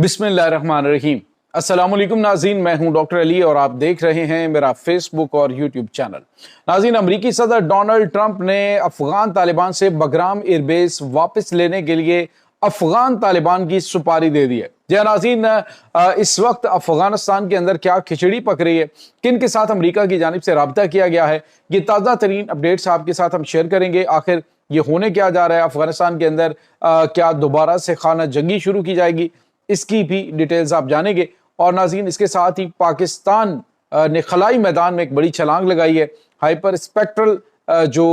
बिस्मिल्लाहिर्रहमानिर्रहीम। अस्सलाम वालेकुम नाज़रीन, मैं हूं डॉक्टर अली और आप देख रहे हैं मेरा फेसबुक और यूट्यूब चैनल। नाज़रीन, अमरीकी सदर डोनाल्ड ट्रंप ने अफगान तालिबान से बगराम एयरबेस वापस लेने के लिए अफगान तालिबान की सुपारी दे दी है। जी नाज़रीन, इस वक्त अफगानिस्तान के अंदर क्या खिचड़ी पक रही है, किन के साथ अमरीका की जानिब से राब्ता किया गया है, ये ताज़ा तरीन अपडेट्स आपके साथ हम शेयर करेंगे। आखिर ये होने क्या जा रहा है अफगानिस्तान के अंदर, क्या दोबारा से खाना जंगी शुरू की जाएगी, इसकी भी डिटेल्स आप जानेंगे। और नाज़रीन, इसके साथ ही पाकिस्तान ने खलाई मैदान में एक बड़ी छलांग लगाई है। हाइपर स्पेक्ट्रल जो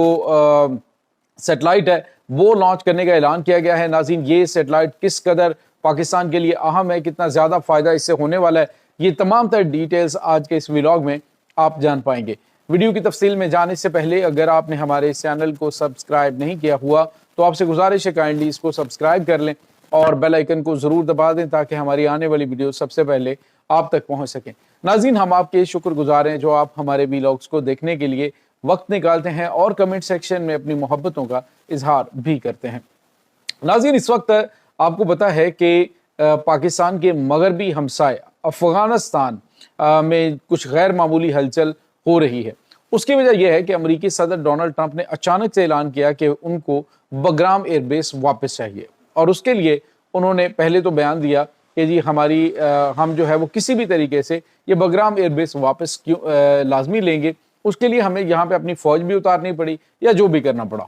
सैटेलाइट है वो लॉन्च करने का ऐलान किया गया है। नाज़रीन, ये सैटेलाइट किस कदर पाकिस्तान के लिए अहम है, कितना ज़्यादा फ़ायदा इससे होने वाला है, ये तमाम तर डिटेल्स आज के इस व्लॉग में आप जान पाएंगे। वीडियो की तफसील में जाने से पहले अगर आपने हमारे चैनल को सब्सक्राइब नहीं किया हुआ तो आपसे गुजारिश है काइंडली इसको सब्सक्राइब कर लें और बेल आइकन को ज़रूर दबा दें ताकि हमारी आने वाली वीडियो सबसे पहले आप तक पहुंच सकें। नाज़रीन, हम आपके शुक्रगुजार हैं जो आप हमारे व्लॉग्स को देखने के लिए वक्त निकालते हैं और कमेंट सेक्शन में अपनी मोहब्बतों का इजहार भी करते हैं। नाज़रीन, इस वक्त आपको पता है कि पाकिस्तान के मगरबी हमसाए अफगानिस्तान में कुछ गैर मामूली हलचल हो रही है। उसकी वजह यह है कि अमरीकी सदर डोनाल्ड ट्रंप ने अचानक से ऐलान किया कि उनको बगराम एयरबेस वापस चाहिए और उसके लिए उन्होंने पहले तो बयान दिया कि जी हम जो है वो किसी भी तरीके से ये बगराम एयरबेस वापस लाजमी लेंगे, उसके लिए हमें यहाँ पे अपनी फौज भी उतारनी पड़ी या जो भी करना पड़ा।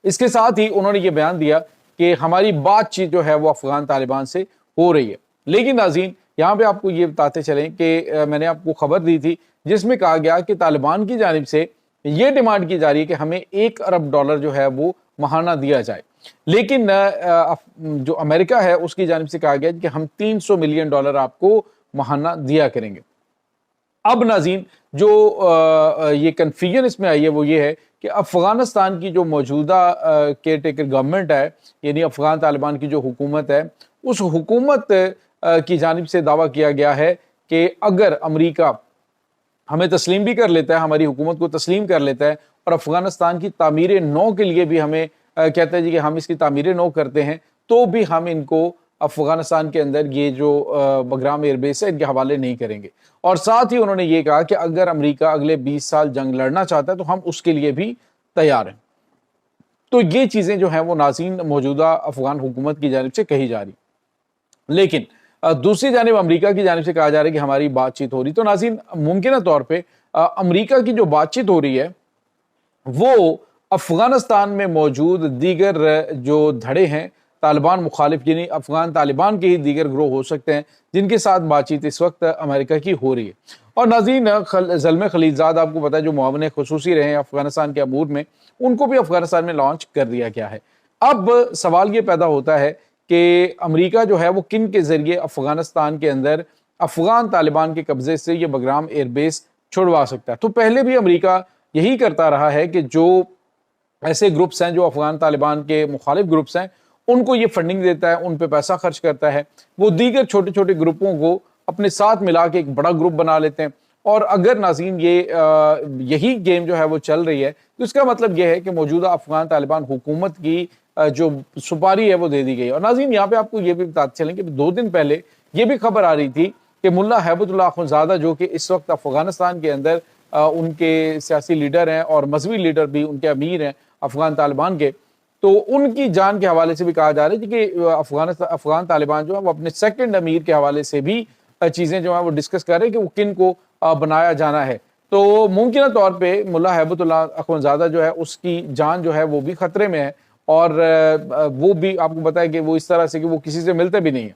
इसके साथ ही उन्होंने ये बयान दिया कि हमारी बातचीत जो है वो अफगान तालिबान से हो रही है। लेकिन नाज़रीन, यहाँ पे आपको ये बताते चलें कि मैंने आपको खबर दी थी जिसमें कहा गया कि तालिबान की जानिब से ये डिमांड की जा रही है कि हमें $1 अरब जो है वो महाना दिया जाए। लेकिन जो अमेरिका है उसकी जानिब से कहा गया कि हम $300 मिलियन आपको महाना दिया करेंगे। अब नाज़रीन, जो ये कन्फ्यूजन इसमें आई है वो ये है कि अफगानिस्तान की जो मौजूदा केयर टेकर गवर्नमेंट है, यानी अफगान तालिबान की जो हुकूमत है, उस हुकूमत की जानिब से दावा किया गया है कि अगर अमरीका हमें तस्लीम भी कर लेता है, हमारी हुकूमत को तस्लीम कर लेता है और अफगानिस्तान की तामीर नौ के लिए भी हमें कहता है जी कि हम इसकी तामीर नौ करते हैं, तो भी हम इनको अफगानिस्तान के अंदर ये जो बगराम एयरबेस है इनके हवाले नहीं करेंगे। और साथ ही उन्होंने ये कहा कि अगर अमरीका अगले 20 साल जंग लड़ना चाहता है तो हम उसके लिए भी तैयार हैं। तो ये चीज़ें जो हैं वो नाज़रीन मौजूदा अफगान हुकूमत की जानिब से कही जा रही। लेकिन दूसरी जानिब अमरीका की जानिब से कहा जा रहा है कि हमारी बातचीत हो रही। तो नाज़रीन, मुमकिन तौर पर अमरीका की जो बातचीत हो रही है वो अफगानिस्तान में मौजूद दीगर जो धड़े हैं तालिबान मुखालिफ, यानी अफगान तालिबान के ही दीगर ग्रोह हो सकते हैं जिनके साथ बातचीत इस वक्त अमेरिका की हो रही है। और नाज़रीन, ज़ल्मे खलीलज़ाद आपको पता है जो मुआवन खुसूसी रहे हैं अफगानिस्तान के अमूर में, उनको भी अफगानिस्तान में लॉन्च कर दिया गया है। अब सवाल ये पैदा होता है कि अमरीका जो है वो किन के ज़रिए अफगानिस्तान के अंदर अफगान तालिबान के कब्जे से ये बगराम एयरबेस छुड़वा सकता है। तो पहले भी अमरीका यही करता रहा है कि जो ऐसे ग्रुप्स हैं जो अफगान तालिबान के मुखालिफ ग्रुप्स हैं उनको ये फंडिंग देता है, उन पे पैसा खर्च करता है, वो दीगर छोटे छोटे ग्रुपों को अपने साथ मिला के एक बड़ा ग्रुप बना लेते हैं। और अगर नाज़रीन यही गेम जो है वो चल रही है तो इसका मतलब ये है कि मौजूदा अफगान तालिबान हुकूमत की जो सुपारी है वो दे दी गई। और नाज़रीन, यहाँ पे आपको ये भी बताते चलें कि 2 दिन पहले ये भी खबर आ रही थी कि मुल्ला हैबतुल्लाह अखुंज़ादा जो कि इस वक्त अफगानिस्तान के अंदर उनके सियासी लीडर हैं और मजहबी लीडर भी उनके अमीर हैं अफगान तालिबान के, तो उनकी जान के हवाले से भी कहा जा रहा है कि अफगान तालिबान जो है वो अपने सेकंड अमीर के हवाले से भी चीज़ें जो है वो डिस्कस कर रहे हैं कि वो किन को बनाया जाना है। तो मुमकिन तौर पे मुल्ला हैबतुल्लाह अखुंज़ादा जो है उसकी जान जो है वो भी खतरे में है। और वो भी आपको पता है कि वो इस तरह से कि वो किसी से मिलते भी नहीं है,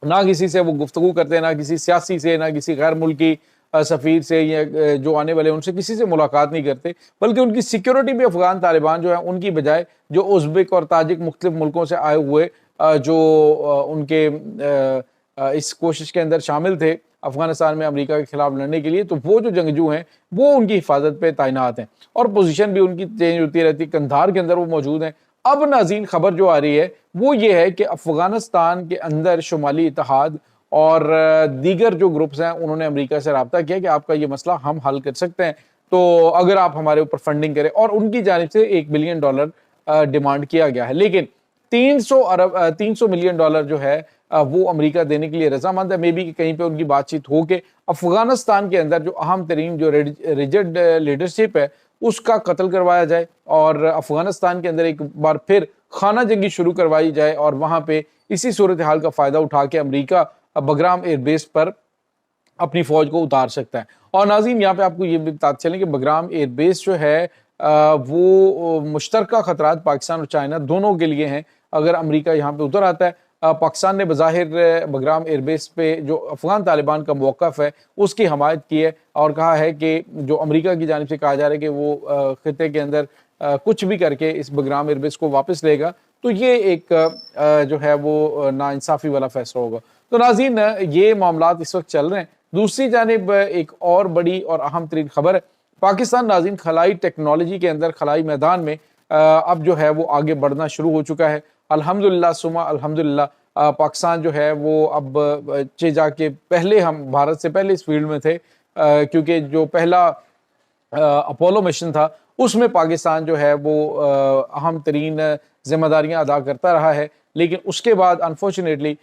ना किसी से वो गुफ्तगू करते हैं, ना किसी सियासी से, ना किसी गैर मुल्की सफ़ीर से या जो आने वाले उनसे किसी से मुलाकात नहीं करते, बल्कि उनकी सिक्योरिटी भी अफगान तालिबान जो है उनकी बजाय जो उज़्बेक और ताजिक मुख्तलिफ मुल्कों से आए हुए जो उनके इस कोशिश के अंदर शामिल थे अफगानिस्तान में अमरीका के खिलाफ लड़ने के लिए, तो वो जो जंगजू हैं वो उनकी हिफाजत पे तैनात हैं और पोजीशन भी उनकी चेंज होती रहती है। कंधार के अंदर वो मौजूद हैं। अब नाज़रीन, खबर जो आ रही है वो ये है कि अफगानिस्तान के अंदर शुमाली इत्तेहाद और दीगर जो ग्रुप्स हैं उन्होंने अमेरिका से रब्ता किया कि आपका ये मसला हम हल कर सकते हैं, तो अगर आप हमारे ऊपर फंडिंग करें। और उनकी जानिब से $1 बिलियन डिमांड किया गया है। लेकिन 300 मिलियन डॉलर जो है وہ امریکہ دینے کے لیے رضامند ہے. مے بی کہ کہیں پہ ان کی بات چیت ہو کے افغانستان کے اندر جو اہم ترین جو ریجڈ لیڈرشپ ہے اس کا قتل کروایا جائے اور افغانستان کے اندر ایک بار پھر خانہ جنگی شروع کروائی جائے, اور وہاں پہ اسی صورتحال کا فائدہ اٹھا کے امریکہ بگرام ایئر بیس پر اپنی فوج کو اتار سکتا ہے. اور ناظرین یہاں پہ آپ کو یہ بھی بتاتے چلیں کہ بگرام ایئر بیس جو ہے وہ مشترکہ خطرات پاکستان اور چائنا دونوں کے لیے ہیں. اگر امریکہ یہاں پہ اتر آتا ہے, پاکستان نے بظاہر بگرام ایئر بیس پہ جو افغان طالبان کا موقف ہے اس کی حمایت کی ہے اور کہا ہے کہ جو امریکہ کی جانب سے کہا جا رہا ہے کہ وہ خطے کے اندر کچھ بھی کر کے اس بگرام ایئر بیس کو واپس لے گا, تو یہ ایک جو ہے وہ ناانصافی والا فیصلہ ہوگا. تو ناظرین یہ معاملات اس وقت چل رہے ہیں. دوسری جانب ایک اور بڑی اور اہم ترین خبر ہے, پاکستان ناظرین خلائی ٹیکنالوجی کے اندر خلائی میدان میں اب جو ہے وہ آگے بڑھنا شروع ہو چکا ہے. الحمدللہ ثم الحمدللہ پاکستان جو ہے وہ اب جا کے پہلے ہم بھارت سے پہلے اس فیلڈ میں تھے, کیونکہ جو پہلا اپولو مشن تھا اس میں پاکستان جو ہے وہ اہم ترین ذمہ داریاں ادا کرتا رہا ہے, لیکن اس کے بعد انفارچونیٹلی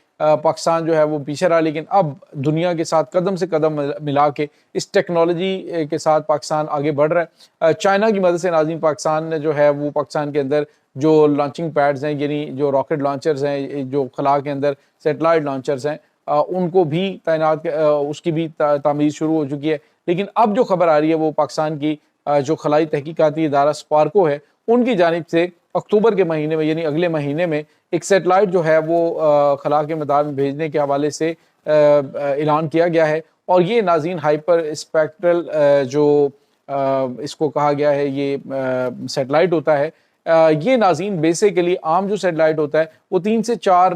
پاکستان جو ہے وہ پیچھے رہا. لیکن اب دنیا کے ساتھ قدم سے قدم ملا کے اس ٹیکنالوجی کے ساتھ پاکستان آگے بڑھ رہا ہے. چائنا کی مدد سے ناظرین پاکستان جو ہے وہ پاکستان کے اندر جو لانچنگ پیڈز ہیں, یعنی جو راکٹ لانچرز ہیں, جو خلا کے اندر سیٹلائٹ لانچرز ہیں, ان کو بھی تعینات اس کی بھی تعمیر شروع ہو چکی ہے. لیکن اب جو خبر آ رہی ہے وہ پاکستان کی جو خلائی تحقیقاتی ادارہ سپارکو ہے ان کی جانب سے اکتوبر کے مہینے میں یعنی اگلے مہینے میں ایک سیٹلائٹ جو ہے وہ خلا کے میدان میں بھیجنے کے حوالے سے اعلان کیا گیا ہے. اور یہ ناظرین ہائپر اسپیکٹرل جو اس کو کہا گیا ہے یہ سیٹلائٹ ہوتا ہے, یہ ناظرین بیسیکلی عام جو سیٹلائٹ ہوتا ہے وہ 3 سے 4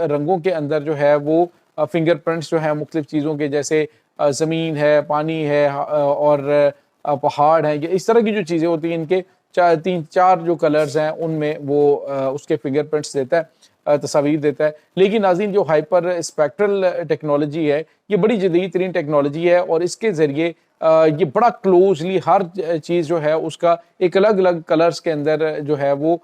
رنگوں کے اندر جو ہے وہ فنگر پرنٹس جو ہیں مختلف چیزوں کے, جیسے زمین ہے, پانی ہے اور پہاڑ ہیں, اس طرح کی جو چیزیں ہوتی ہیں ان کے 3-4 جو کلرز ہیں ان میں وہ اس کے فنگر پرنٹس دیتا ہے, تصاویر دیتا ہے. لیکن ناظرین جو ہائپر اسپیکٹرل ٹیکنالوجی ہے یہ بڑی جدید ترین ٹیکنالوجی ہے, اور اس کے ذریعے یہ بڑا کلوزلی ہر چیز جو ہے اس کا ایک الگ الگ کلرز کے اندر جو ہے وہ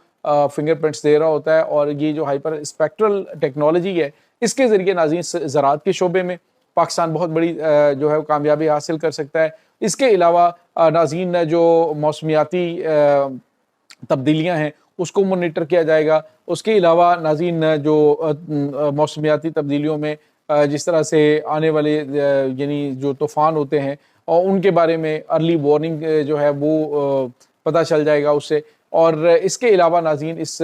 فنگر پرنٹس دے رہا ہوتا ہے. اور یہ جو ہائپر اسپیکٹرل ٹیکنالوجی ہے اس کے ذریعے ناظرین زراعت کے شعبے میں پاکستان بہت بڑی جو ہے کامیابی حاصل کر سکتا ہے. اس کے علاوہ ناظرین جو موسمیاتی تبدیلیاں ہیں اس کو مانیٹر کیا جائے گا. اس کے علاوہ ناظرین جو موسمیاتی تبدیلیوں میں جس طرح سے آنے والے یعنی جو طوفان ہوتے ہیں اور ان کے بارے میں ارلی وارننگ جو ہے وہ پتہ چل جائے گا اس سے. اور اس کے علاوہ ناظرین اس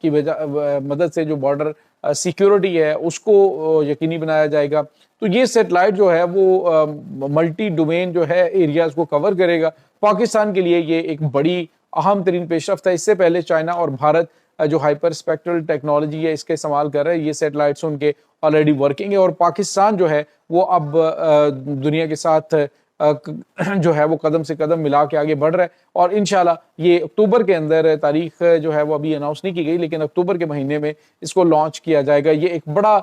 کی مدد سے جو بارڈر سیکیورٹی ہے اس کو یقینی بنایا جائے گا. تو یہ سیٹلائٹ جو ہے وہ ملٹی ڈومین جو ہے ایریاز کو کور کرے گا. پاکستان کے لیے یہ ایک بڑی اہم ترین پیش رفت ہے. اس سے پہلے چائنا اور بھارت جو ہائپر اسپیکٹرل ٹیکنالوجی ہے اس کے استعمال کر رہے ہیں, یہ سیٹلائٹس ان کے آلریڈی ورکنگ ہے, اور پاکستان جو ہے وہ اب دنیا کے ساتھ جو ہے وہ قدم سے قدم ملا کے آگے بڑھ رہا ہے. اور انشاءاللہ یہ اکتوبر کے اندر تاریخ جو ہے وہ ابھی اناؤنس نہیں کی گئی, لیکن اکتوبر کے مہینے میں اس کو لانچ کیا جائے گا. یہ ایک بڑا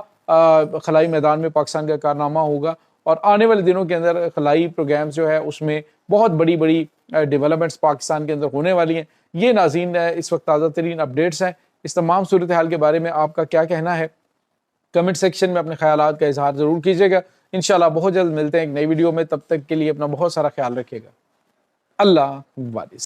خلائی میدان میں پاکستان کا کارنامہ ہوگا, اور آنے والے دنوں کے اندر خلائی پروگرامز جو ہے اس میں بہت بڑی بڑی ڈیولپمنٹس پاکستان کے اندر ہونے والی ہیں. یہ ناظرین اس وقت تازہ ترین اپڈیٹس ہیں. اس تمام صورتحال کے بارے میں آپ کا کیا کہنا ہے کمنٹ سیکشن میں اپنے خیالات کا اظہار ضرور کیجیے گا. انشاءاللہ بہت جلد ملتے ہیں ایک نئی ویڈیو میں, تب تک کے لیے اپنا بہت سارا خیال رکھیے گا. اللہ حافظ.